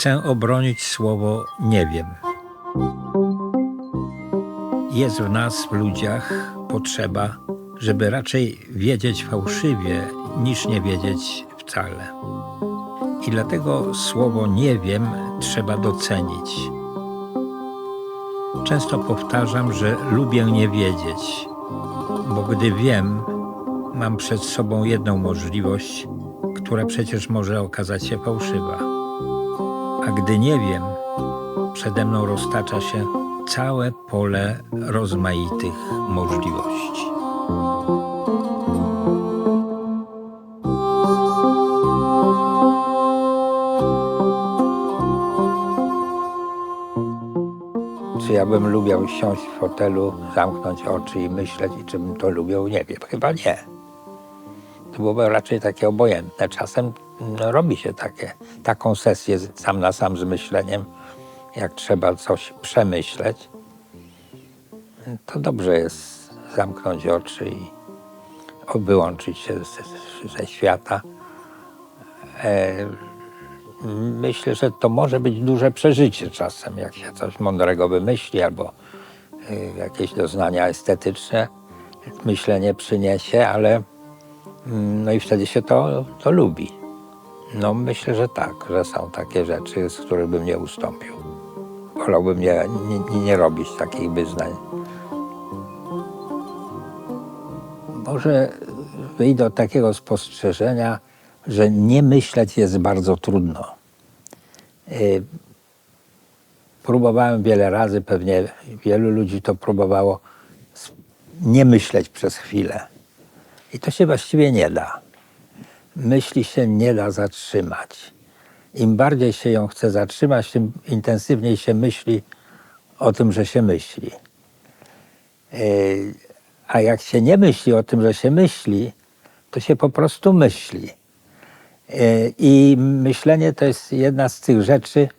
Chcę obronić słowo nie wiem. Jest w nas, w ludziach, potrzeba, żeby raczej wiedzieć fałszywie, niż nie wiedzieć wcale. I dlatego słowo nie wiem trzeba docenić. Często powtarzam, że lubię nie wiedzieć, bo gdy wiem, mam przed sobą jedną możliwość, która przecież może okazać się fałszywa. A gdy nie wiem, przede mną roztacza się całe pole rozmaitych możliwości. Czy ja bym lubił siąść w fotelu, zamknąć oczy i myśleć, i czy bym to lubił? Nie wiem, chyba nie. To byłoby raczej takie obojętne. Czasem robi się taką sesję sam na sam z myśleniem, jak trzeba coś przemyśleć. To dobrze jest zamknąć oczy i wyłączyć się ze świata. Myślę, że to może być duże przeżycie czasem, jak się coś mądrego wymyśli albo jakieś doznania estetyczne myślenie przyniesie, ale no i wtedy się to lubi. No myślę, że tak, że są takie rzeczy, z których bym nie ustąpił. Wolałbym nie robić takich wyznań. Może wyjdę od takiego spostrzeżenia, że nie myśleć jest bardzo trudno. Próbowałem wiele razy, pewnie wielu ludzi to próbowało, nie myśleć przez chwilę. I to się właściwie nie da. Myśli się nie da zatrzymać. Im bardziej się ją chce zatrzymać, tym intensywniej się myśli o tym, że się myśli. A jak się nie myśli o tym, że się myśli, to się po prostu myśli. I myślenie to jest jedna z tych rzeczy,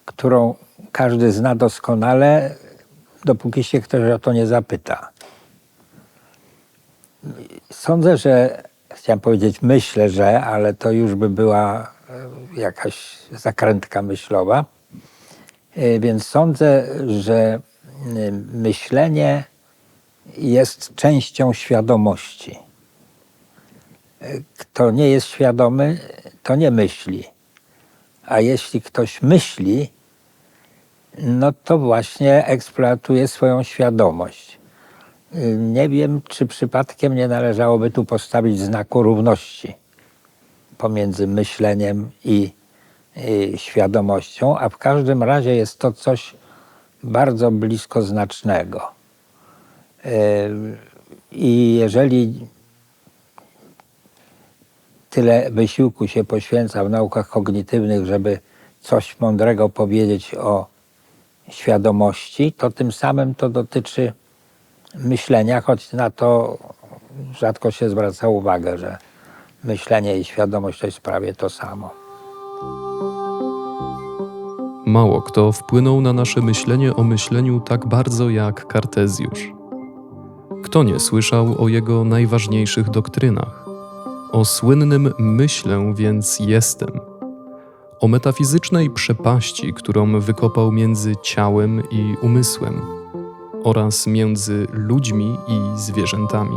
którą każdy zna doskonale, dopóki się ktoś o to nie zapyta. Sądzę, że, chciałem powiedzieć myślę, że, ale to już by była jakaś zakrętka myślowa. Więc sądzę, że myślenie jest częścią świadomości. Kto nie jest świadomy, to nie myśli. A jeśli ktoś myśli, no to właśnie eksploatuje swoją świadomość. Nie wiem, czy przypadkiem nie należałoby tu postawić znaku równości pomiędzy myśleniem i świadomością, a w każdym razie jest to coś bardzo bliskoznacznego. I jeżeli tyle wysiłku się poświęca w naukach kognitywnych, żeby coś mądrego powiedzieć o świadomości, to tym samym to dotyczy myślenia, choć na to rzadko się zwraca uwagę, że myślenie i świadomość to jest prawie to samo. Mało kto wpłynął na nasze myślenie o myśleniu tak bardzo jak Kartezjusz. Kto nie słyszał o jego najważniejszych doktrynach? O słynnym myślę, więc jestem. O metafizycznej przepaści, którą wykopał między ciałem i umysłem oraz między ludźmi i zwierzętami.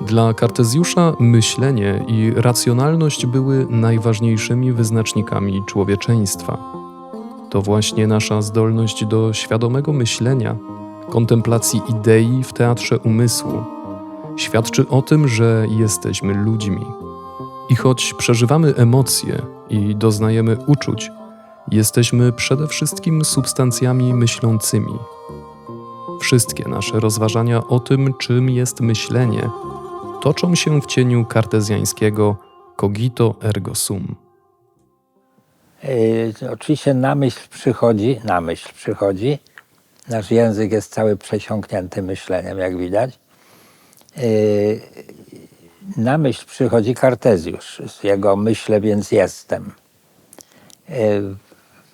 Dla Kartezjusza myślenie i racjonalność były najważniejszymi wyznacznikami człowieczeństwa. To właśnie nasza zdolność do świadomego myślenia, kontemplacji idei w teatrze umysłu, świadczy o tym, że jesteśmy ludźmi. I choć przeżywamy emocje i doznajemy uczuć, jesteśmy przede wszystkim substancjami myślącymi. Wszystkie nasze rozważania o tym, czym jest myślenie, toczą się w cieniu kartezjańskiego cogito ergo sum. Oczywiście na myśl przychodzi. Nasz język jest cały przesiąknięty myśleniem, jak widać. Na myśl przychodzi Kartezjusz z jego myślę, więc jestem.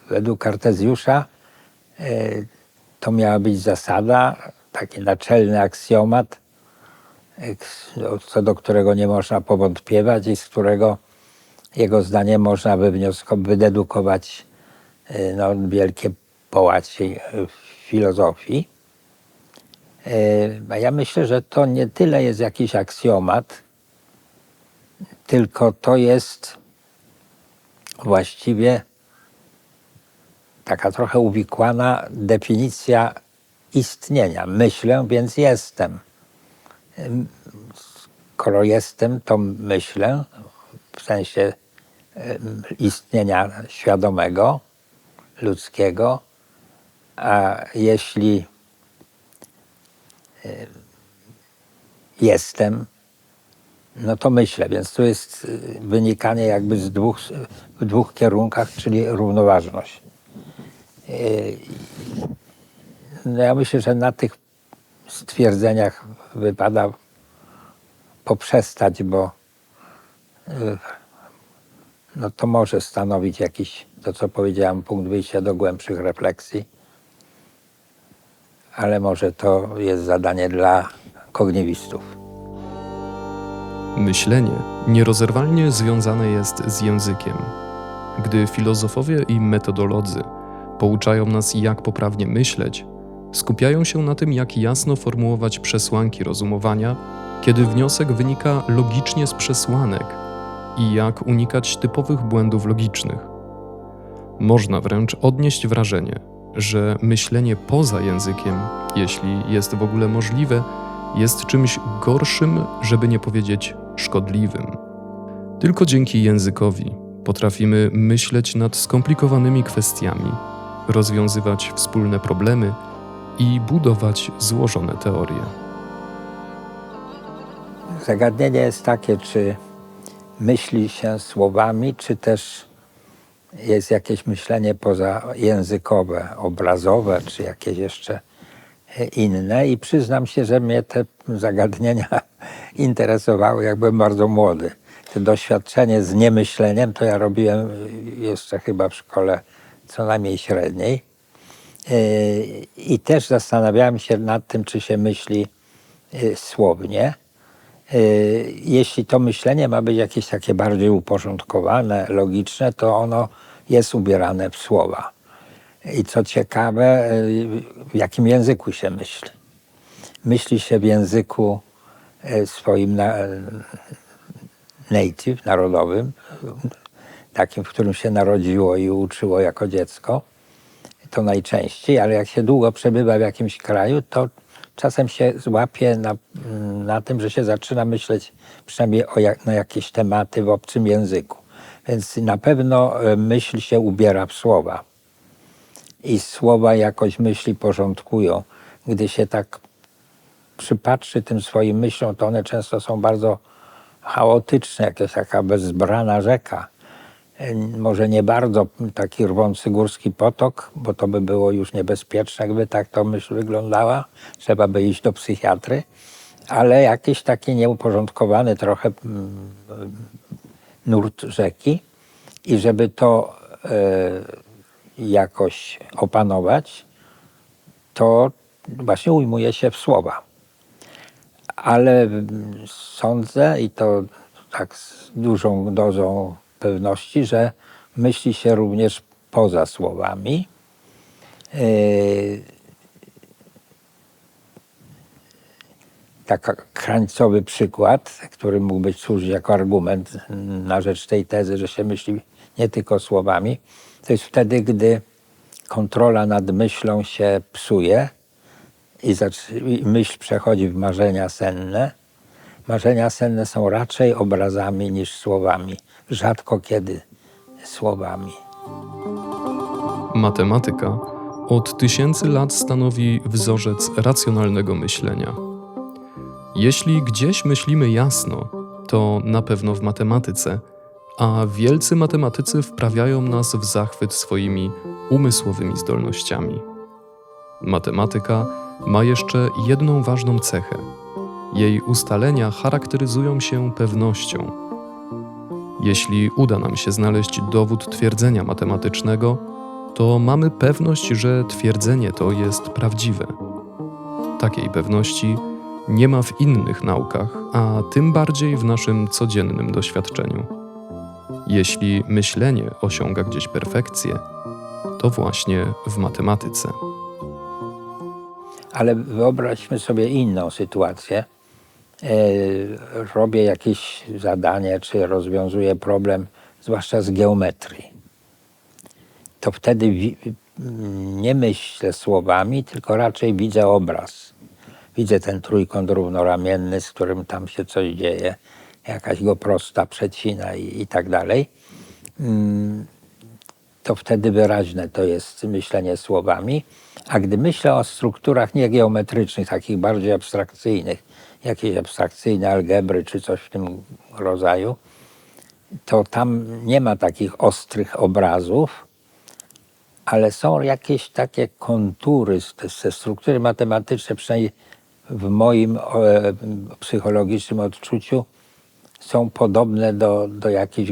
Według Kartezjusza to miała być zasada, taki naczelny aksjomat, co do którego nie można powątpiewać i z którego jego zdaniem można wydedukować wielkie połacie filozofii. A ja myślę, że to nie tyle jest jakiś aksjomat, tylko to jest właściwie taka trochę uwikłana definicja istnienia. Myślę, więc jestem. Skoro jestem, to myślę w sensie istnienia świadomego, ludzkiego, a jeśli jestem, no to myślę, więc tu jest wynikanie jakby w dwóch kierunkach, czyli równoważność. No ja myślę, że na tych stwierdzeniach wypada poprzestać, bo no to może stanowić jakiś, to co powiedziałem, punkt wyjścia do głębszych refleksji, ale może to jest zadanie dla kognitywistów. Myślenie nierozerwalnie związane jest z językiem. Gdy filozofowie i metodolodzy pouczają nas, jak poprawnie myśleć, skupiają się na tym, jak jasno formułować przesłanki rozumowania, kiedy wniosek wynika logicznie z przesłanek i jak unikać typowych błędów logicznych. Można wręcz odnieść wrażenie, że myślenie poza językiem, jeśli jest w ogóle możliwe, jest czymś gorszym, żeby nie powiedzieć szkodliwym. Tylko dzięki językowi potrafimy myśleć nad skomplikowanymi kwestiami, rozwiązywać wspólne problemy i budować złożone teorie. Zagadnienie jest takie, czy myśli się słowami, czy też jest jakieś myślenie pozajęzykowe, obrazowe, czy jakieś jeszcze inne. I przyznam się, że mnie te zagadnienia interesowały, jak byłem bardzo młody. To doświadczenie z niemyśleniem to ja robiłem jeszcze chyba w szkole co najmniej średniej. I też zastanawiałem się nad tym, czy się myśli słownie. Jeśli to myślenie ma być jakieś takie bardziej uporządkowane, logiczne, to ono jest ubierane w słowa. I co ciekawe, w jakim języku się myśli. Myśli się w języku swoim native, narodowym, takim, w którym się narodziło i uczyło jako dziecko. To najczęściej, ale jak się długo przebywa w jakimś kraju, to czasem się złapie na tym, że się zaczyna myśleć przynajmniej na jakieś tematy w obcym języku. Więc na pewno myśl się ubiera w słowa. I słowa jakoś myśli porządkują. Gdy się tak przypatrzy tym swoim myślom, to one często są bardzo chaotyczne, jakaś taka bezbrana rzeka. Może nie bardzo taki rwący górski potok, bo to by było już niebezpieczne, jakby tak to myśl wyglądała. Trzeba by iść do psychiatry, ale jakiś taki nieuporządkowany trochę nurt rzeki. I żeby to jakoś opanować, to właśnie ujmuje się w słowa. Ale sądzę, i to tak z dużą dozą pewności, że myśli się również poza słowami. Taki krańcowy przykład, który mógłby służyć jako argument na rzecz tej tezy, że się myśli nie tylko słowami, to jest wtedy, gdy kontrola nad myślą się psuje i myśl przechodzi w marzenia senne. Marzenia senne są raczej obrazami niż słowami, rzadko kiedy słowami. Matematyka od tysięcy lat stanowi wzorzec racjonalnego myślenia. Jeśli gdzieś myślimy jasno, to na pewno w matematyce, a wielcy matematycy wprawiają nas w zachwyt swoimi umysłowymi zdolnościami. Matematyka ma jeszcze jedną ważną cechę. Jej ustalenia charakteryzują się pewnością. Jeśli uda nam się znaleźć dowód twierdzenia matematycznego, to mamy pewność, że twierdzenie to jest prawdziwe. Takiej pewności nie ma w innych naukach, a tym bardziej w naszym codziennym doświadczeniu. Jeśli myślenie osiąga gdzieś perfekcję, to właśnie w matematyce. Ale wyobraźmy sobie inną sytuację. Robię jakieś zadanie, czy rozwiązuję problem, zwłaszcza z geometrii. To wtedy nie myślę słowami, tylko raczej widzę obraz. Widzę ten trójkąt równoramienny, z którym tam się coś dzieje, jakaś go prosta przecina i tak dalej. To wtedy wyraźne to jest myślenie słowami. A gdy myślę o strukturach niegeometrycznych, takich bardziej abstrakcyjnych, jakieś abstrakcyjne algebry czy coś w tym rodzaju, to tam nie ma takich ostrych obrazów, ale są jakieś takie kontury, te struktury matematyczne, przynajmniej w moim psychologicznym odczuciu, są podobne do jakichś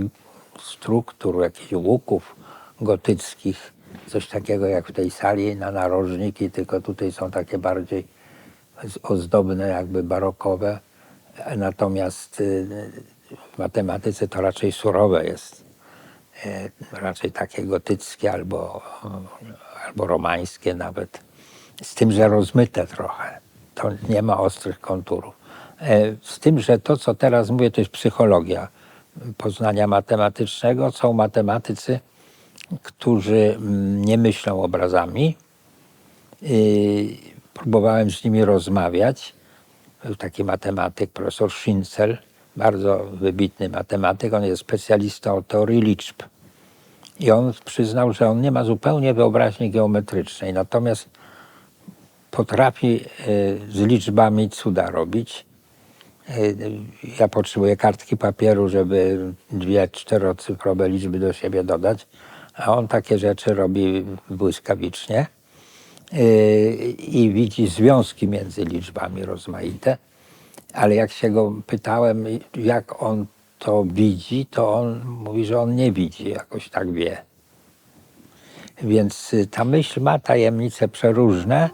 struktur, jakichś łuków gotyckich. Coś takiego jak w tej sali na narożniki, tylko tutaj są takie bardziej ozdobne, jakby barokowe. Natomiast w matematyce to raczej surowe jest. Raczej takie gotyckie albo romańskie nawet. Z tym, że rozmyte trochę. To nie ma ostrych konturów. Z tym, że to, co teraz mówię, to jest psychologia poznania matematycznego. Są matematycy, którzy nie myślą obrazami. Próbowałem z nimi rozmawiać. Był taki matematyk, profesor Schinzel, bardzo wybitny matematyk. On jest specjalistą od teorii liczb. I on przyznał, że on nie ma zupełnie wyobraźni geometrycznej, natomiast potrafi z liczbami cuda robić. Ja potrzebuję kartki papieru, żeby 2 czterocyfrowe liczby do siebie dodać, a on takie rzeczy robi błyskawicznie i widzi związki między liczbami rozmaite. Ale jak się go pytałem, jak on to widzi, to on mówi, że on nie widzi, jakoś tak wie. Więc ta myśl ma tajemnice przeróżne.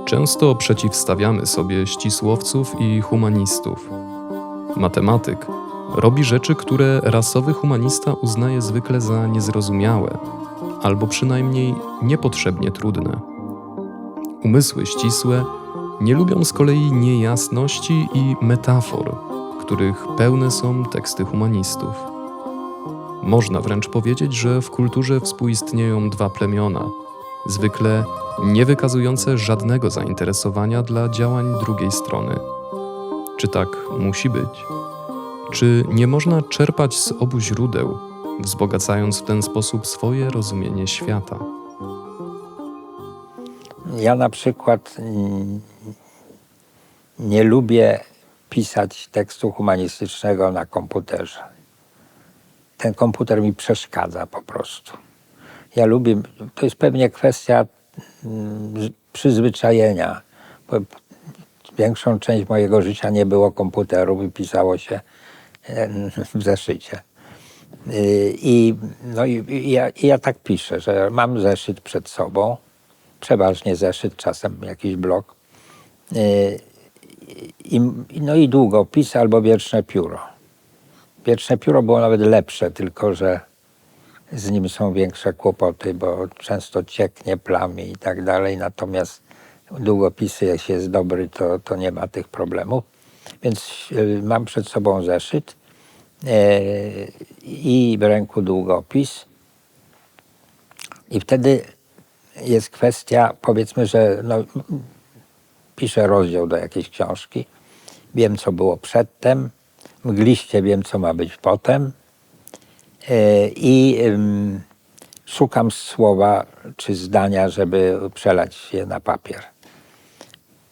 Często przeciwstawiamy sobie ścisłowców i humanistów. Matematyk robi rzeczy, które rasowy humanista uznaje zwykle za niezrozumiałe, albo przynajmniej niepotrzebnie trudne. Umysły ścisłe nie lubią z kolei niejasności i metafor, których pełne są teksty humanistów. Można wręcz powiedzieć, że w kulturze współistnieją dwa plemiona, zwykle nie wykazujące żadnego zainteresowania dla działań drugiej strony. Czy tak musi być? Czy nie można czerpać z obu źródeł, wzbogacając w ten sposób swoje rozumienie świata? Ja na przykład nie lubię pisać tekstu humanistycznego na komputerze. Ten komputer mi przeszkadza po prostu. Ja lubię, to jest pewnie kwestia przyzwyczajenia, bo większą część mojego życia nie było komputerów i pisało się w zeszycie. Ja tak piszę, że mam zeszyt przed sobą, przeważnie zeszyt, czasem jakiś blok, i długopis albo wietrzne pióro. Wietrzne pióro było nawet lepsze, tylko że z nim są większe kłopoty, bo często cieknie, plami i tak dalej. Natomiast długopisy, jeśli jest dobry, to nie ma tych problemów. Więc mam przed sobą zeszyt i w ręku długopis. I wtedy jest kwestia, powiedzmy, że piszę rozdział do jakiejś książki. Wiem, co było przedtem. Mgliście wiem, co ma być potem. I szukam słowa czy zdania, żeby przelać je na papier.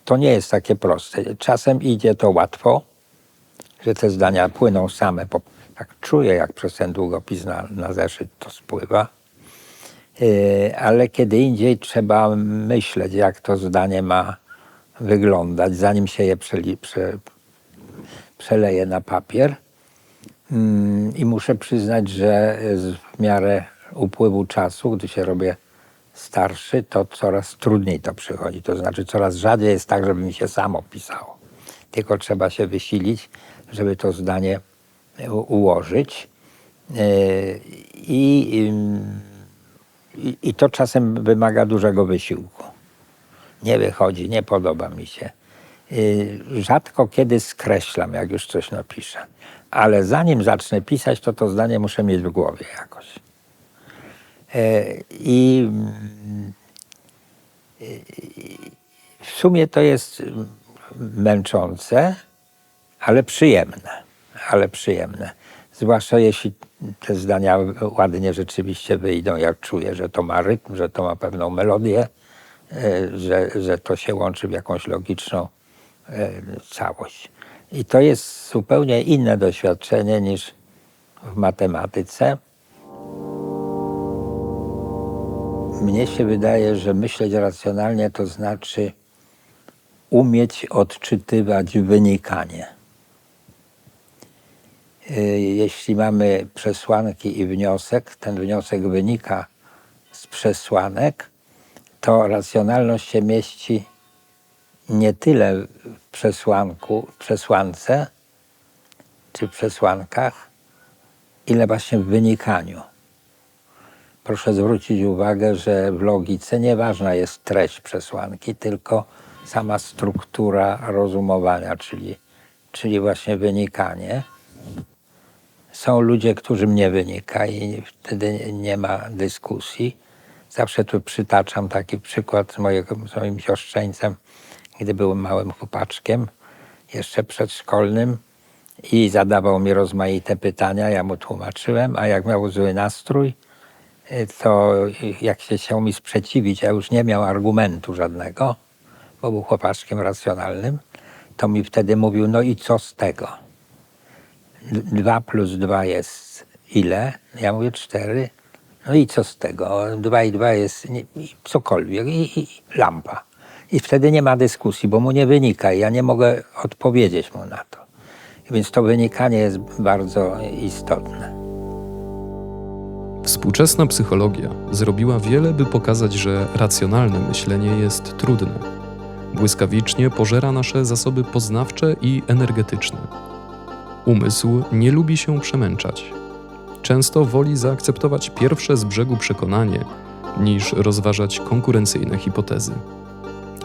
To nie jest takie proste. Czasem idzie to łatwo, że te zdania płyną same. Tak czuję, jak przez ten długopis na zeszyt to spływa. Ale kiedy indziej trzeba myśleć, jak to zdanie ma wyglądać, zanim się je przeleje na papier. I muszę przyznać, że w miarę upływu czasu, gdy się robię starszy, to coraz trudniej to przychodzi. To znaczy coraz rzadziej jest tak, żeby mi się samo pisało. Tylko trzeba się wysilić, żeby to zdanie ułożyć. I to czasem wymaga dużego wysiłku. Nie wychodzi, nie podoba mi się. Rzadko kiedy skreślam, jak już coś napiszę. Ale zanim zacznę pisać, to zdanie muszę mieć w głowie jakoś. W sumie to jest męczące, ale przyjemne. Zwłaszcza jeśli te zdania ładnie rzeczywiście wyjdą, jak czuję, że to ma rytm, że to ma pewną melodię, że to się łączy w jakąś logiczną całość. I to jest zupełnie inne doświadczenie niż w matematyce. Mnie się wydaje, że myśleć racjonalnie to znaczy umieć odczytywać wynikanie. Jeśli mamy przesłanki i wniosek, ten wniosek wynika z przesłanek, to racjonalność się mieści nie tyle w przesłance czy w przesłankach, ile właśnie w wynikaniu. Proszę zwrócić uwagę, że w logice nieważna jest treść przesłanki, tylko sama struktura rozumowania, czyli właśnie wynikanie. Są ludzie, którym nie wynika i wtedy nie ma dyskusji. Zawsze tu przytaczam taki przykład z moim siostrzeńcem, gdy byłem małym chłopaczkiem, jeszcze przedszkolnym, i zadawał mi rozmaite pytania, ja mu tłumaczyłem, a jak miał zły nastrój, to jak się chciał mi sprzeciwić, a już nie miał argumentu żadnego, bo był chłopaczkiem racjonalnym, to mi wtedy mówił: no i co z tego? 2 plus 2 jest ile? Ja mówię 4. No i co z tego? 2 i 2 jest cokolwiek i lampa. I wtedy nie ma dyskusji, bo mu nie wynika i ja nie mogę odpowiedzieć mu na to. Więc to wynikanie jest bardzo istotne. Współczesna psychologia zrobiła wiele, by pokazać, że racjonalne myślenie jest trudne. Błyskawicznie pożera nasze zasoby poznawcze i energetyczne. Umysł nie lubi się przemęczać. Często woli zaakceptować pierwsze z brzegu przekonanie, niż rozważać konkurencyjne hipotezy.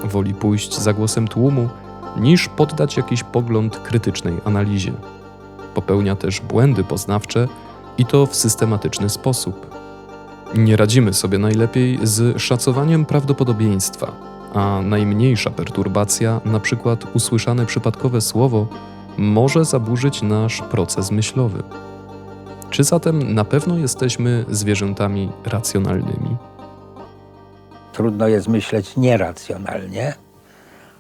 Woli pójść za głosem tłumu, niż poddać jakiś pogląd krytycznej analizie. Popełnia też błędy poznawcze i to w systematyczny sposób. Nie radzimy sobie najlepiej z szacowaniem prawdopodobieństwa, a najmniejsza perturbacja, na przykład usłyszane przypadkowe słowo, może zaburzyć nasz proces myślowy. Czy zatem na pewno jesteśmy zwierzętami racjonalnymi? Trudno jest myśleć nieracjonalnie,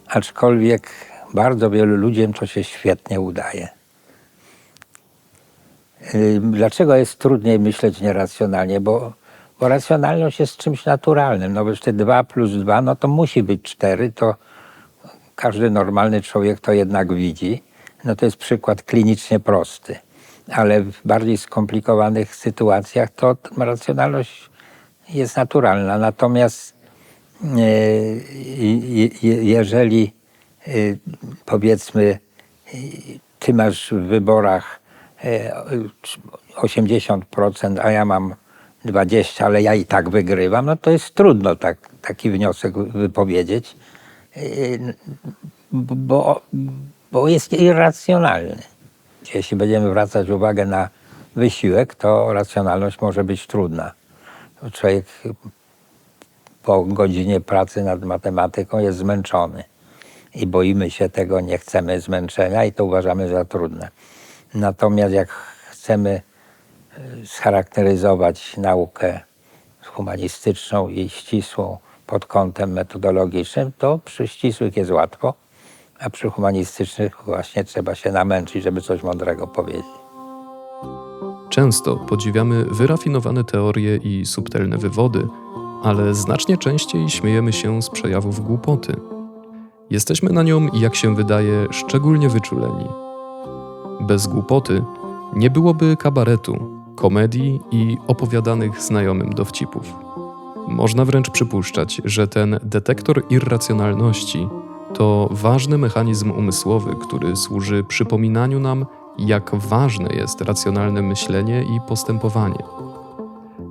aczkolwiek bardzo wielu ludziom to się świetnie udaje. Dlaczego jest trudniej myśleć nieracjonalnie? Bo racjonalność jest czymś naturalnym. No wiesz, te 2 plus 2, no to musi być 4, to każdy normalny człowiek to jednak widzi. No to jest przykład klinicznie prosty. Ale w bardziej skomplikowanych sytuacjach to racjonalność jest naturalna. Natomiast jeżeli powiedzmy ty masz w wyborach 80%, a ja mam 20%, ale ja i tak wygrywam, no to jest trudno taki wniosek wypowiedzieć, bo jest irracjonalny. Jeśli będziemy zwracać uwagę na wysiłek, to racjonalność może być trudna. Człowiek po godzinie pracy nad matematyką jest zmęczony i boimy się tego, nie chcemy zmęczenia i to uważamy za trudne. Natomiast jak chcemy scharakteryzować naukę humanistyczną i ścisłą pod kątem metodologicznym, to przy ścisłych jest łatwo, a przy humanistycznych właśnie trzeba się namęczyć, żeby coś mądrego powiedzieć. Często podziwiamy wyrafinowane teorie i subtelne wywody, ale znacznie częściej śmiejemy się z przejawów głupoty. Jesteśmy na nią, jak się wydaje, szczególnie wyczuleni. Bez głupoty nie byłoby kabaretu, komedii i opowiadanych znajomym dowcipów. Można wręcz przypuszczać, że ten detektor irracjonalności to ważny mechanizm umysłowy, który służy przypominaniu nam, jak ważne jest racjonalne myślenie i postępowanie.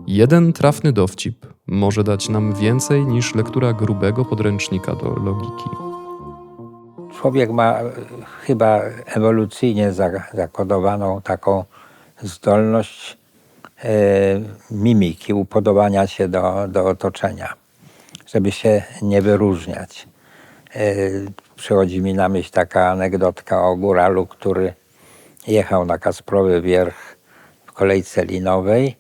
Jeden trafny dowcip może dać nam więcej niż lektura grubego podręcznika do logiki. Człowiek ma chyba ewolucyjnie zakodowaną taką zdolność mimiki, upodobania się do otoczenia, żeby się nie wyróżniać. Przychodzi mi na myśl taka anegdotka o góralu, który jechał na Kasprowy Wierch w kolejce linowej,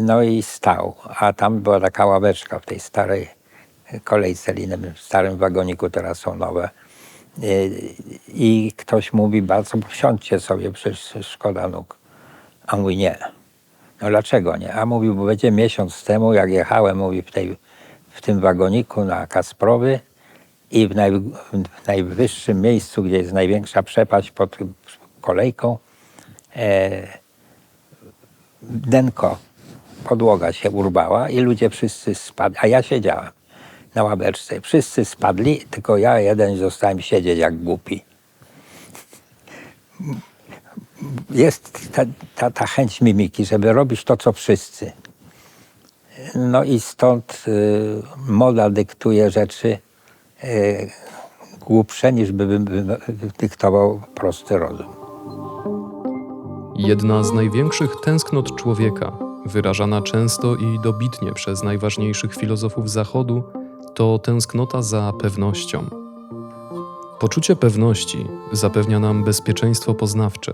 no i stał, a tam była taka ławeczka w tej starej kolejce linowej, w starym wagoniku, teraz są nowe. I ktoś mówi, bardzo siądźcie sobie, przecież szkoda nóg. A mówi nie. No dlaczego nie? A mówi, bo będzie miesiąc temu, jak jechałem, mówi, w tym wagoniku na Kasprowy i w najwyższym miejscu, gdzie jest największa przepaść pod kolejką, denko, podłoga się urwała i ludzie wszyscy spadli, a ja siedziałem na ławeczce. Wszyscy spadli, tylko ja jeden zostałem siedzieć jak głupi. Jest ta chęć mimiki, żeby robić to, co wszyscy. No i stąd moda dyktuje rzeczy głupsze, niż by dyktował prosty rozum. Jedna z największych tęsknot człowieka, wyrażana często i dobitnie przez najważniejszych filozofów Zachodu, to tęsknota za pewnością. Poczucie pewności zapewnia nam bezpieczeństwo poznawcze.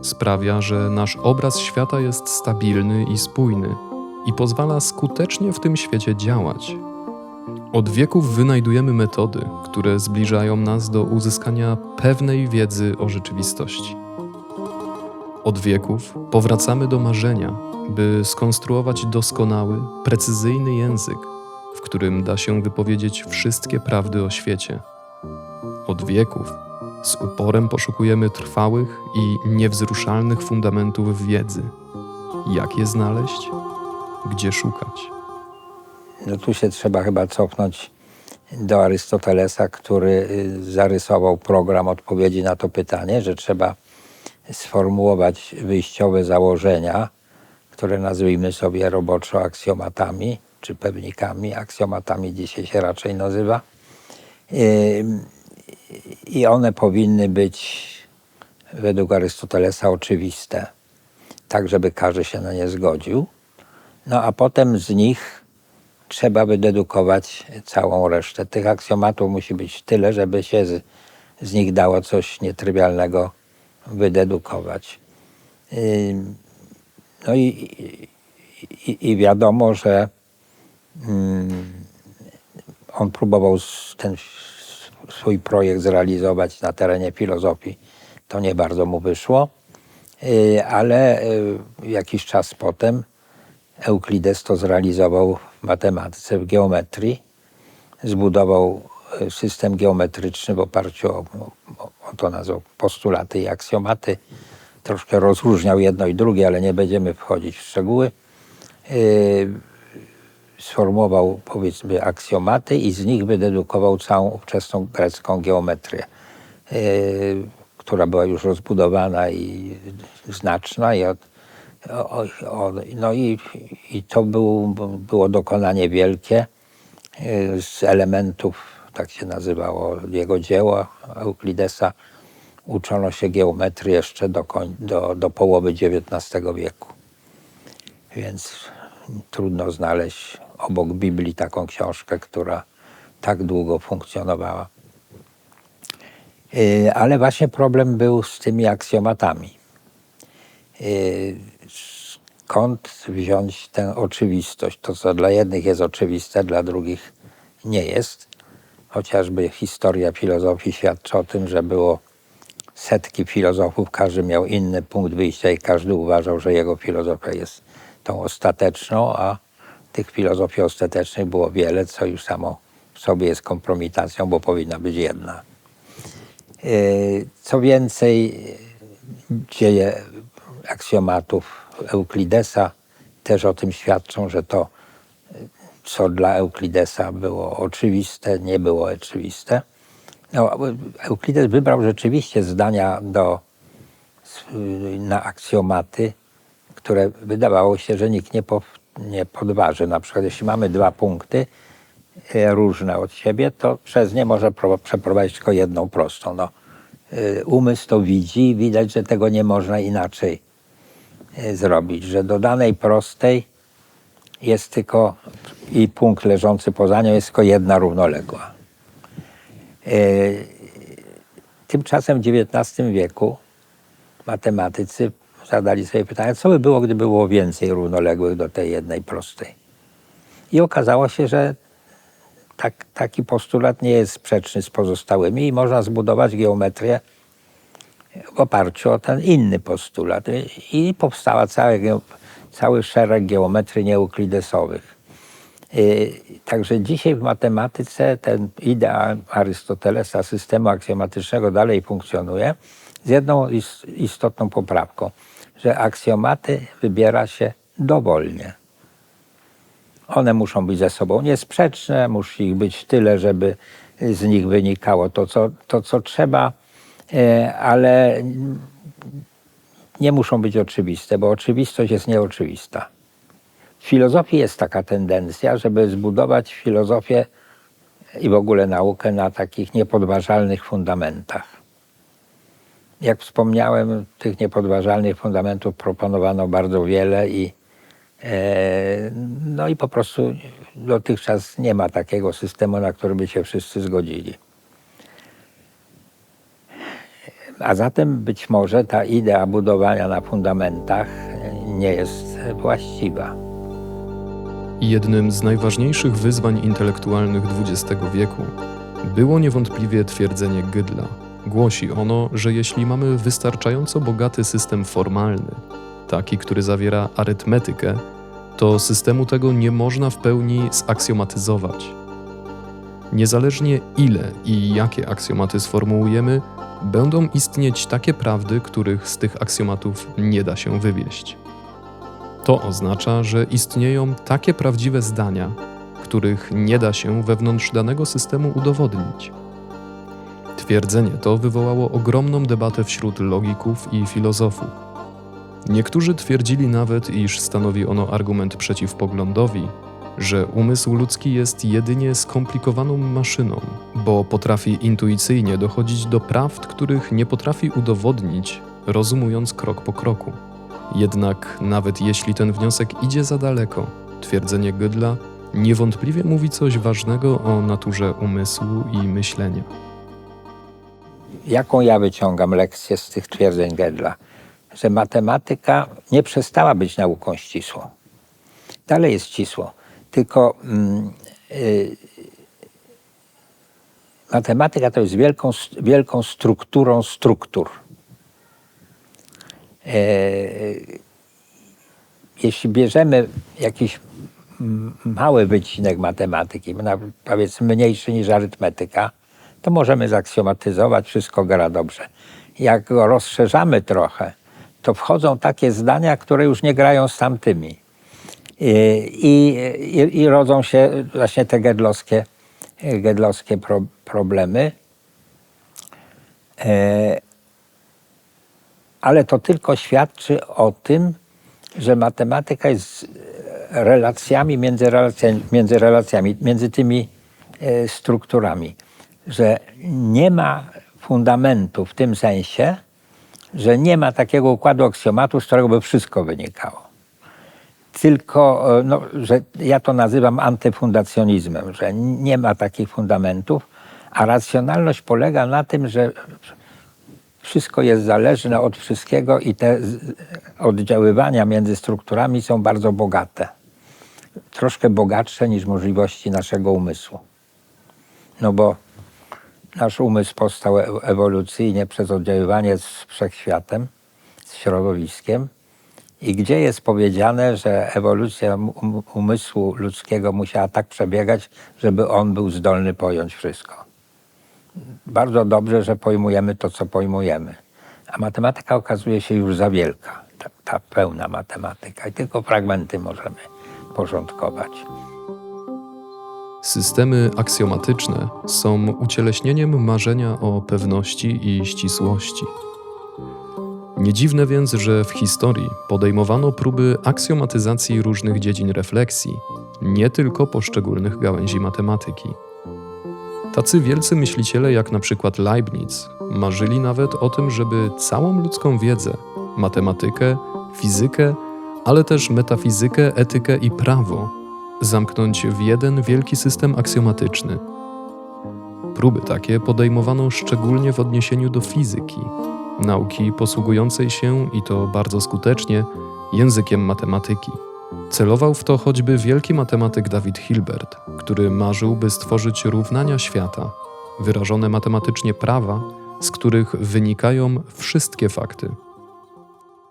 Sprawia, że nasz obraz świata jest stabilny i spójny i pozwala skutecznie w tym świecie działać. Od wieków wynajdujemy metody, które zbliżają nas do uzyskania pewnej wiedzy o rzeczywistości. Od wieków powracamy do marzenia, by skonstruować doskonały, precyzyjny język, w którym da się wypowiedzieć wszystkie prawdy o świecie. Od wieków z uporem poszukujemy trwałych i niewzruszalnych fundamentów wiedzy. Jak je znaleźć? Gdzie szukać? No tu się trzeba chyba cofnąć do Arystotelesa, który zarysował program odpowiedzi na to pytanie, że trzeba sformułować wyjściowe założenia, które nazwijmy sobie roboczo aksjomatami, czy pewnikami. Aksjomatami dzisiaj się raczej nazywa. I one powinny być według Arystotelesa oczywiste, tak żeby każdy się na nie zgodził. No a potem z nich trzeba wydedukować całą resztę. Tych aksjomatów musi być tyle, żeby się z nich dało coś nietrywialnego wydedukować. No i wiadomo, że on próbował ten swój projekt zrealizować na terenie filozofii. To nie bardzo mu wyszło, ale jakiś czas potem Euklides to zrealizował w matematyce, w geometrii. Zbudował system geometryczny w oparciu o to nazwał postulaty i aksjomaty. Troszkę rozróżniał jedno i drugie, ale nie będziemy wchodzić w szczegóły. Sformułował, powiedzmy, aksjomaty i z nich wydedukował całą ówczesną grecką geometrię, która była już rozbudowana i znaczna. I to było dokonanie wielkie z elementów, tak się nazywało jego dzieło Euklidesa. Uczono się geometrii jeszcze do połowy XIX wieku. Więc trudno znaleźć obok Biblii taką książkę, która tak długo funkcjonowała. Ale właśnie problem był z tymi aksjomatami. Skąd wziąć tę oczywistość? To, co dla jednych jest oczywiste, dla drugich nie jest. Chociażby historia filozofii świadczy o tym, że było setki filozofów, każdy miał inny punkt wyjścia i każdy uważał, że jego filozofia jest tą ostateczną, a tych filozofii ostatecznych było wiele, co już samo w sobie jest kompromitacją, bo powinna być jedna. Co więcej, dzieje aksjomatów Euklidesa też o tym świadczą, że to, co dla Euklidesa było oczywiste, nie było oczywiste. No, Euklides wybrał rzeczywiście zdania do na aksjomaty, które wydawało się, że nikt nie podważy. Na przykład jeśli mamy 2 punkty różne od siebie, to przez nie może przeprowadzić tylko jedną prostą. No, umysł to widzi i widać, że tego nie można inaczej zrobić, że do danej prostej jest tylko i punkt leżący poza nią jest tylko jedna równoległa. Tymczasem w XIX wieku matematycy zadali sobie pytanie, co by było, gdyby było więcej równoległych do tej jednej prostej. I okazało się, że taki postulat nie jest sprzeczny z pozostałymi i można zbudować geometrię w oparciu o ten inny postulat. I powstała cały szereg geometrii nieeuklidesowych. Także dzisiaj w matematyce ten idea Arystotelesa systemu aksjomatycznego dalej funkcjonuje z jedną istotną poprawką, że aksjomaty wybiera się dowolnie. One muszą być ze sobą niesprzeczne, musi ich być tyle, żeby z nich wynikało to, co trzeba, ale nie muszą być oczywiste, bo oczywistość jest nieoczywista. W filozofii jest taka tendencja, żeby zbudować filozofię i w ogóle naukę na takich niepodważalnych fundamentach. Jak wspomniałem, tych niepodważalnych fundamentów proponowano bardzo wiele no i po prostu dotychczas nie ma takiego systemu, na który by się wszyscy zgodzili. A zatem być może ta idea budowania na fundamentach nie jest właściwa. Jednym z najważniejszych wyzwań intelektualnych XX wieku było niewątpliwie twierdzenie Gödela. Głosi ono, że jeśli mamy wystarczająco bogaty system formalny, taki, który zawiera arytmetykę, to systemu tego nie można w pełni zaksjomatyzować. Niezależnie ile i jakie aksjomaty sformułujemy, będą istnieć takie prawdy, których z tych aksjomatów nie da się wywieść. To oznacza, że istnieją takie prawdziwe zdania, których nie da się wewnątrz danego systemu udowodnić. Twierdzenie to wywołało ogromną debatę wśród logików i filozofów. Niektórzy twierdzili nawet, iż stanowi ono argument przeciw poglądowi, że umysł ludzki jest jedynie skomplikowaną maszyną, bo potrafi intuicyjnie dochodzić do prawd, których nie potrafi udowodnić, rozumując krok po kroku. Jednak nawet jeśli ten wniosek idzie za daleko, twierdzenie Gödela niewątpliwie mówi coś ważnego o naturze umysłu i myślenia. Jaką ja wyciągam lekcję z tych twierdzeń Gödela? Że matematyka nie przestała być nauką ścisłą. Dalej jest ścisłą, tylko matematyka to jest wielką strukturą struktur. Jeśli bierzemy jakiś mały wycinek matematyki, powiedzmy mniejszy niż arytmetyka, to możemy zaksjomatyzować, wszystko gra dobrze. Jak go rozszerzamy trochę, to wchodzą takie zdania, które już nie grają z tamtymi. I rodzą się właśnie te gödelowskie problemy. Ale to tylko świadczy o tym, że matematyka jest relacjami między tymi strukturami. Że nie ma fundamentu w tym sensie, że nie ma takiego układu aksjomatu, z którego by wszystko wynikało. Tylko, że ja to nazywam antyfundacjonizmem, że nie ma takich fundamentów, a racjonalność polega na tym, że wszystko jest zależne od wszystkiego i te oddziaływania między strukturami są bardzo bogate. Troszkę bogatsze niż możliwości naszego umysłu. No bo nasz umysł powstał ewolucyjnie przez oddziaływanie z wszechświatem, z środowiskiem. I gdzie jest powiedziane, że ewolucja umysłu ludzkiego musiała tak przebiegać, żeby on był zdolny pojąć wszystko. Bardzo dobrze, że pojmujemy to, co pojmujemy. A matematyka okazuje się już za wielka, ta pełna matematyka. I tylko fragmenty możemy porządkować. Systemy aksjomatyczne są ucieleśnieniem marzenia o pewności i ścisłości. Nie dziwne więc, że w historii podejmowano próby aksjomatyzacji różnych dziedzin refleksji, nie tylko poszczególnych gałęzi matematyki. Tacy wielcy myśliciele jak na przykład Leibniz marzyli nawet o tym, żeby całą ludzką wiedzę, matematykę, fizykę, ale też metafizykę, etykę i prawo zamknąć w jeden wielki system aksjomatyczny. Próby takie podejmowano szczególnie w odniesieniu do fizyki, nauki posługującej się, i to bardzo skutecznie, językiem matematyki. Celował w to choćby wielki matematyk David Hilbert, który marzył, by stworzyć równania świata, wyrażone matematycznie prawa, z których wynikają wszystkie fakty.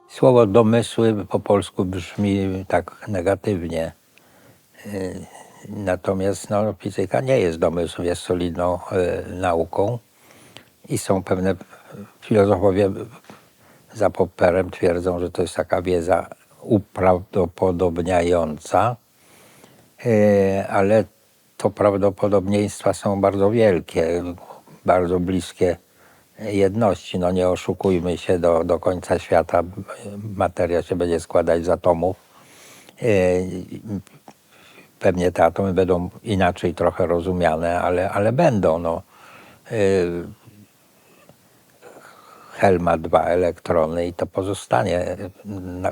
Słowo domysły po polsku brzmi tak negatywnie. Natomiast fizyka nie jest domysłem, jest solidną nauką i są pewne filozofowie za Popperem twierdzą, że to jest taka wiedza uprawdopodobniająca, ale to prawdopodobieństwa są bardzo wielkie, bardzo bliskie jedności. Nie oszukujmy się, do końca świata materia się będzie składać z atomów. Pewnie te atomy będą inaczej trochę rozumiane, ale będą. Hel ma 2 elektrony i to pozostanie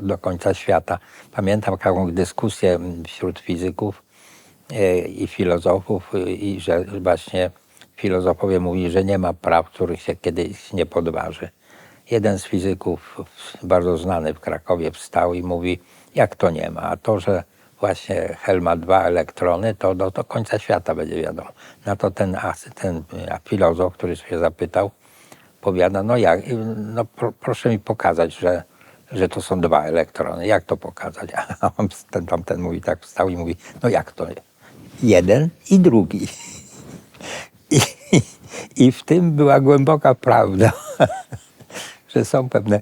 do końca świata. Pamiętam taką dyskusję wśród fizyków i filozofów, i że właśnie filozofowie mówili, że nie ma praw, których się kiedyś nie podważy. Jeden z fizyków, bardzo znany w Krakowie, wstał i mówi, jak to nie ma, a to, że właśnie hel ma 2 elektrony, to do końca świata będzie wiadomo. Na to ten filozof, który się zapytał, powiada, proszę mi pokazać, że to są 2 elektrony. Jak to pokazać? A tamten mówi, tak wstał i mówi, jak to? Jeden i drugi. I w tym była głęboka prawda, że są pewne...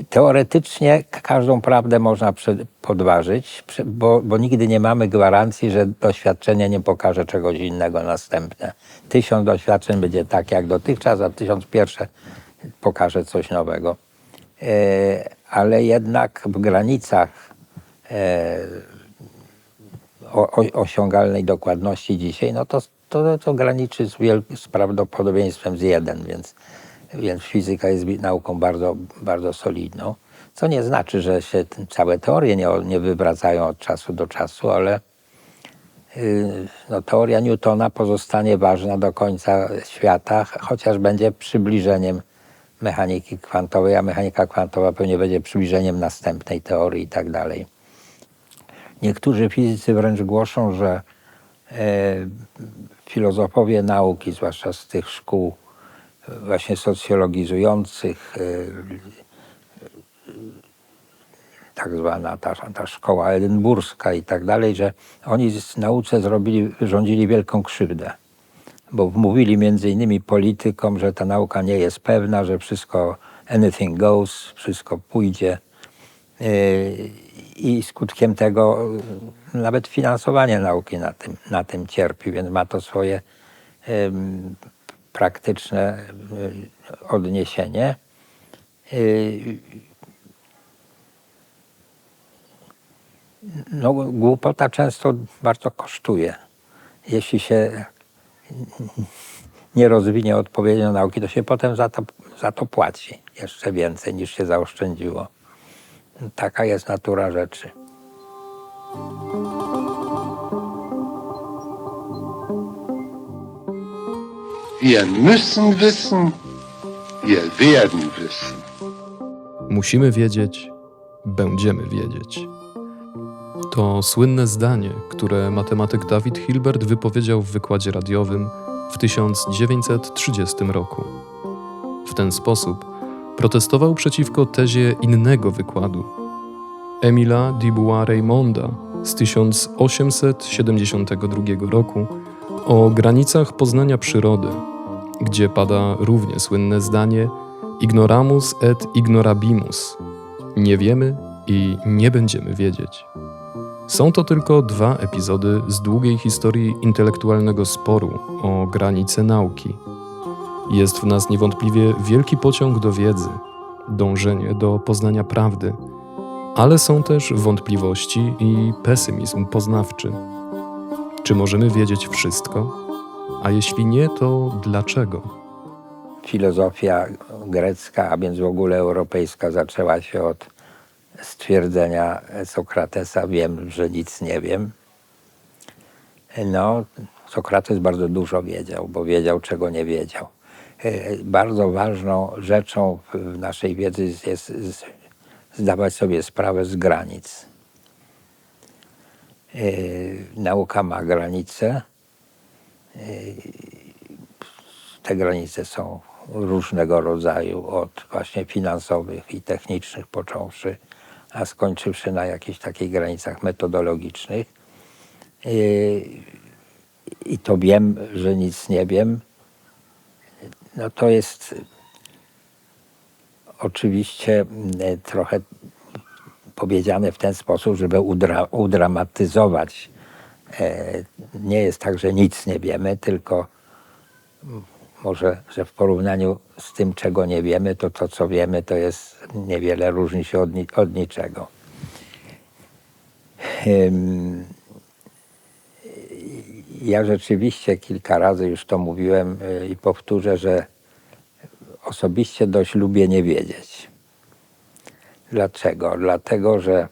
Teoretycznie każdą prawdę można podważyć, bo nigdy nie mamy gwarancji, że doświadczenie nie pokaże czegoś innego następne. 1000 doświadczeń będzie tak jak dotychczas, a 1001 pokaże coś nowego. Ale jednak w granicach osiągalnej dokładności dzisiaj, to graniczy z prawdopodobieństwem z 1, więc fizyka jest nauką bardzo, bardzo solidną. Co nie znaczy, że się całe teorie nie wywracają od czasu do czasu, ale teoria Newtona pozostanie ważna do końca świata, chociaż będzie przybliżeniem mechaniki kwantowej, a mechanika kwantowa pewnie będzie przybliżeniem następnej teorii i tak dalej. Niektórzy fizycy wręcz głoszą, że filozofowie nauki, zwłaszcza z tych szkół właśnie socjologizujących, tak zwana ta szkoła edynburska i tak dalej, że oni z nauce wyrządzili wielką krzywdę, bo wmówili między innymi politykom, że ta nauka nie jest pewna, że wszystko anything goes, wszystko pójdzie i skutkiem tego nawet finansowanie nauki na tym cierpi, więc ma to swoje praktyczne odniesienie. Głupota często bardzo kosztuje. Jeśli się nie rozwinie odpowiednio nauki, to się potem za to płaci jeszcze więcej niż się zaoszczędziło. Taka jest natura rzeczy. Wir müssen wissen, wir werden wissen. Musimy wiedzieć, będziemy wiedzieć. To słynne zdanie, które matematyk David Hilbert wypowiedział w wykładzie radiowym w 1930 roku. W ten sposób protestował przeciwko tezie innego wykładu, Emila Dubois-Raymonda z 1872 roku o granicach poznania przyrody, gdzie pada równie słynne zdanie ignoramus et ignorabimus. Nie wiemy i nie będziemy wiedzieć. Są to tylko 2 epizody z długiej historii intelektualnego sporu o granice nauki. Jest w nas niewątpliwie wielki pociąg do wiedzy, dążenie do poznania prawdy, ale są też wątpliwości i pesymizm poznawczy. Czy możemy wiedzieć wszystko? A jeśli nie, to dlaczego? Filozofia grecka, a więc w ogóle europejska, zaczęła się od stwierdzenia Sokratesa: wiem, że nic nie wiem. No, Sokrates bardzo dużo wiedział, bo wiedział, czego nie wiedział. Bardzo ważną rzeczą w naszej wiedzy jest zdawać sobie sprawę z granic. Nauka ma granice. Te granice są różnego rodzaju, od właśnie finansowych i technicznych począwszy, a skończywszy na jakichś takich granicach metodologicznych. I to wiem, że nic nie wiem, no to jest oczywiście trochę powiedziane w ten sposób, żeby udramatyzować. Nie jest tak, że nic nie wiemy, tylko może, że w porównaniu z tym, czego nie wiemy, to to, co wiemy, to jest niewiele różni się od niczego. Ja rzeczywiście kilka razy już to mówiłem i powtórzę, że osobiście dość lubię nie wiedzieć. Dlaczego? Dlatego, że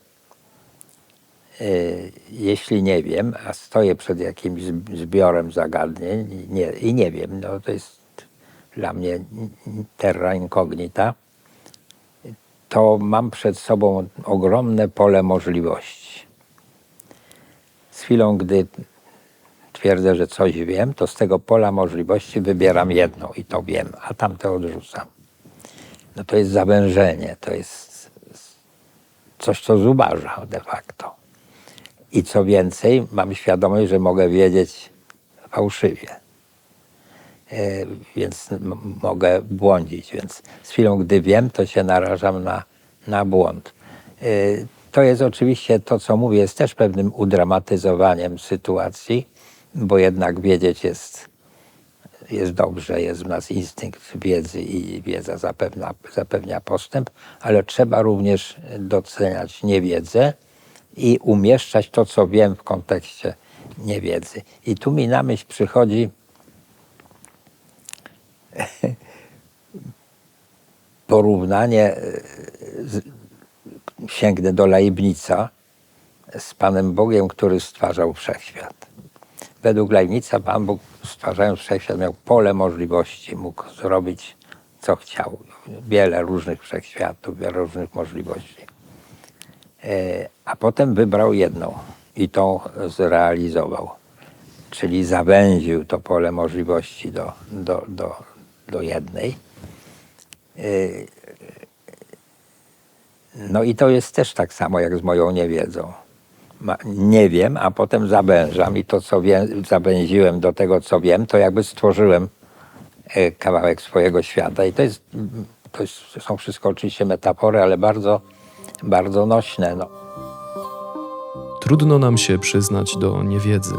jeśli nie wiem, a stoję przed jakimś zbiorem zagadnień i nie wiem, no to jest dla mnie terra incognita, to mam przed sobą ogromne pole możliwości. Z chwilą, gdy twierdzę, że coś wiem, to z tego pola możliwości wybieram jedną i to wiem, a tamte odrzucam. No to jest zawężenie, to jest coś, co zubaża de facto. I co więcej, mam świadomość, że mogę wiedzieć fałszywie. Więc mogę błądzić. Więc z chwilą, gdy wiem, to się narażam na błąd. To jest oczywiście to, co mówię, jest też pewnym udramatyzowaniem sytuacji, bo jednak wiedzieć jest dobrze, jest w nas instynkt wiedzy i wiedza zapewnia postęp, ale trzeba również doceniać niewiedzę i umieszczać to, co wiem, w kontekście niewiedzy. I tu mi na myśl przychodzi porównanie, sięgnę do Leibnica, z Panem Bogiem, który stwarzał wszechświat. Według Leibnica Pan Bóg, stwarzając wszechświat, miał pole możliwości, mógł zrobić, co chciał. Wiele różnych wszechświatów, wiele różnych możliwości. A potem wybrał jedną i tą zrealizował. Czyli zawęził to pole możliwości do jednej. No i to jest też tak samo jak z moją niewiedzą. Nie wiem, a potem zawężam i to, co wiem, zawęziłem do tego, co wiem, to jakby stworzyłem kawałek swojego świata. I są wszystko oczywiście metafory, ale bardzo, bardzo nośne. No. Trudno nam się przyznać do niewiedzy.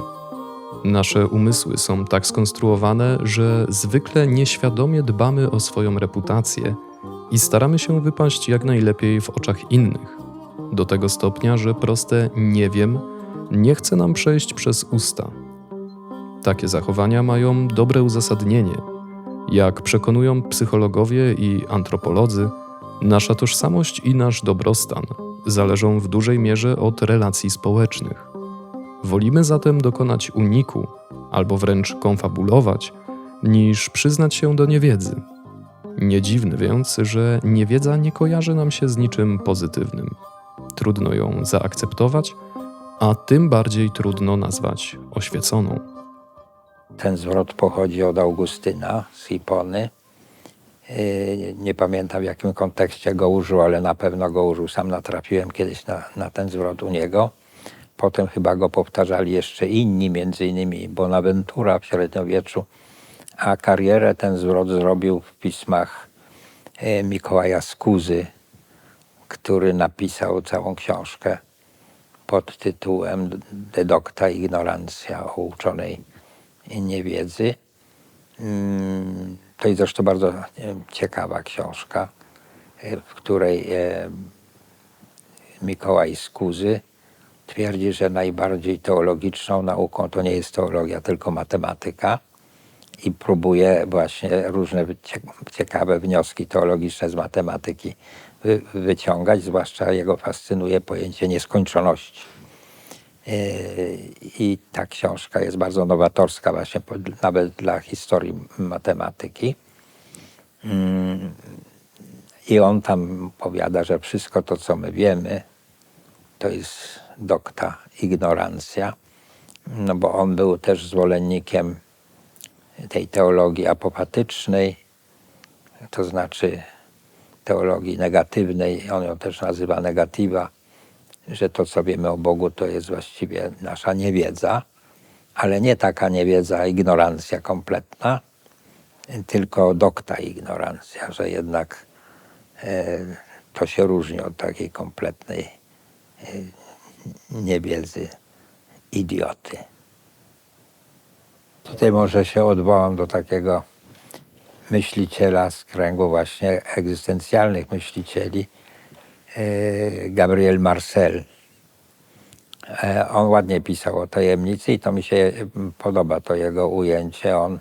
Nasze umysły są tak skonstruowane, że zwykle nieświadomie dbamy o swoją reputację i staramy się wypaść jak najlepiej w oczach innych. Do tego stopnia, że proste nie wiem nie chce nam przejść przez usta. Takie zachowania mają dobre uzasadnienie. Jak przekonują psychologowie i antropolodzy, nasza tożsamość i nasz dobrostan zależą w dużej mierze od relacji społecznych. Wolimy zatem dokonać uniku, albo wręcz konfabulować, niż przyznać się do niewiedzy. Nie dziwne więc, że niewiedza nie kojarzy nam się z niczym pozytywnym. Trudno ją zaakceptować, a tym bardziej trudno nazwać oświeconą. Ten zwrot pochodzi od Augustyna z Hipony. Nie pamiętam, w jakim kontekście go użył, ale na pewno go użył. Sam natrafiłem kiedyś na ten zwrot u niego. Potem chyba go powtarzali jeszcze inni, między innymi Bonaventura w średniowieczu, a karierę ten zwrot zrobił w pismach Mikołaja Skuzy, który napisał całą książkę pod tytułem De Docta Ignorantia, o uczonej niewiedzy. To jest zresztą bardzo ciekawa książka. w której Mikołaj Skuzy twierdzi, że najbardziej teologiczną nauką to nie jest teologia, tylko matematyka i próbuje właśnie różne ciekawe wnioski teologiczne z matematyki wyciągać. Zwłaszcza jego fascynuje pojęcie nieskończoności. I ta książka jest bardzo nowatorska właśnie nawet dla historii matematyki. I on tam powiada, że wszystko to, co my wiemy, to jest docta ignorantia, no bo on był też zwolennikiem tej teologii apopatycznej, to znaczy teologii negatywnej, on ją też nazywa negatywa, że to, co wiemy o Bogu, to jest właściwie nasza niewiedza, ale nie taka niewiedza, ignorancja kompletna, tylko docta ignorantia, że jednak to się różni od takiej kompletnej niewiedzy idioty. Tutaj może się odwołam do takiego myśliciela z kręgu właśnie egzystencjalnych myślicieli, Gabriel Marcel. On ładnie pisał o tajemnicy i to mi się podoba, to jego ujęcie. On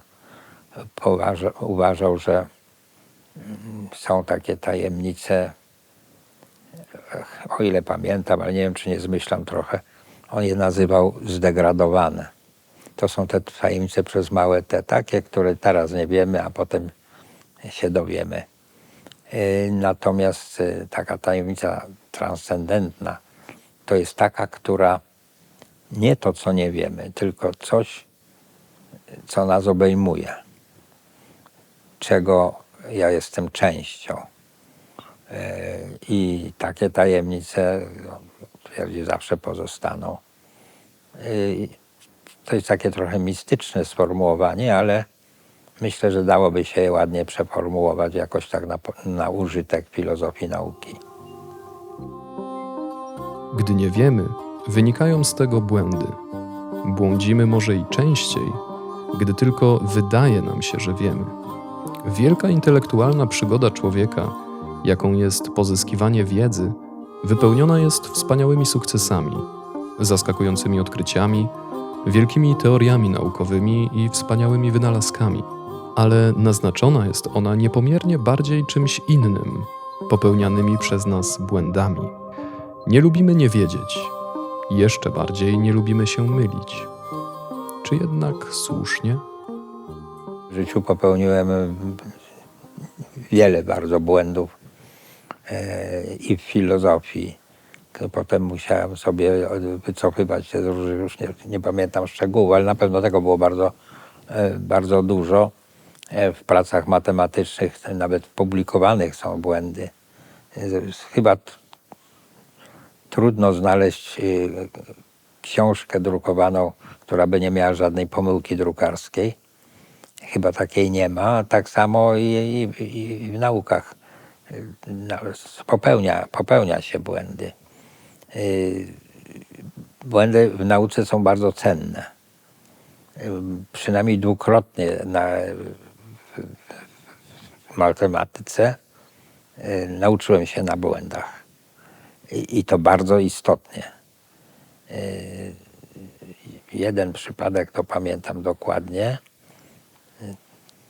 uważał, że są takie tajemnice, o ile pamiętam, ale nie wiem, czy nie zmyślam trochę, on je nazywał zdegradowane. To są te tajemnice przez małe t, takie, które teraz nie wiemy, a potem się dowiemy. Natomiast taka tajemnica transcendentna to jest taka, która nie to, co nie wiemy, tylko coś, co nas obejmuje, czego ja jestem częścią. I takie tajemnice, twierdzi, zawsze pozostaną. To jest takie trochę mistyczne sformułowanie, ale myślę, że dałoby się je ładnie przeformułować jakoś tak na użytek filozofii nauki. Gdy nie wiemy, wynikają z tego błędy. Błądzimy może i częściej, gdy tylko wydaje nam się, że wiemy. Wielka intelektualna przygoda człowieka, jaką jest pozyskiwanie wiedzy, wypełniona jest wspaniałymi sukcesami, zaskakującymi odkryciami, wielkimi teoriami naukowymi i wspaniałymi wynalazkami. Ale naznaczona jest ona niepomiernie bardziej czymś innym, popełnianymi przez nas błędami. Nie lubimy nie wiedzieć, jeszcze bardziej nie lubimy się mylić. Czy jednak słusznie? W życiu popełniłem wiele bardzo błędów i w filozofii. Potem musiałem sobie wycofywać się, już nie pamiętam szczegółów, ale na pewno tego było bardzo dużo. W pracach matematycznych, nawet publikowanych, są błędy. Chyba trudno znaleźć książkę drukowaną, która by nie miała żadnej pomyłki drukarskiej. Chyba takiej nie ma. Tak samo i w naukach popełnia się błędy. Błędy w nauce są bardzo cenne. Przynajmniej dwukrotnie w matematyce nauczyłem się na błędach. I to bardzo istotnie. Jeden przypadek to pamiętam dokładnie.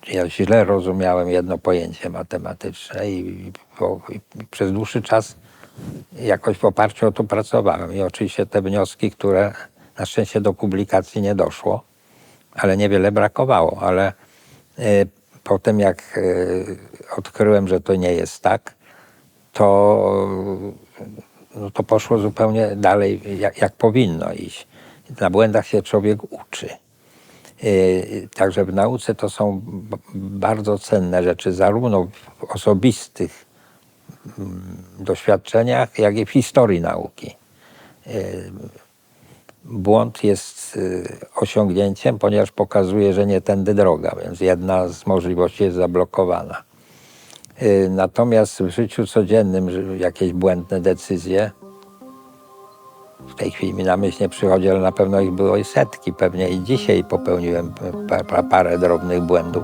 Ja źle rozumiałem jedno pojęcie matematyczne i przez dłuższy czas jakoś w oparciu o to pracowałem. I oczywiście te wnioski, które na szczęście do publikacji nie doszło, ale niewiele brakowało. Ale potem jak odkryłem, że to nie jest tak, to poszło zupełnie dalej, jak powinno iść. Na błędach się człowiek uczy. Także w nauce to są bardzo cenne rzeczy, zarówno w osobistych doświadczeniach, jak i w historii nauki. Błąd jest osiągnięciem, ponieważ pokazuje, że nie tędy droga, więc jedna z możliwości jest zablokowana. Natomiast w życiu codziennym jakieś błędne decyzje, w tej chwili mi na myśl nie przychodzi, ale na pewno ich było i setki. Pewnie i dzisiaj popełniłem parę drobnych błędów.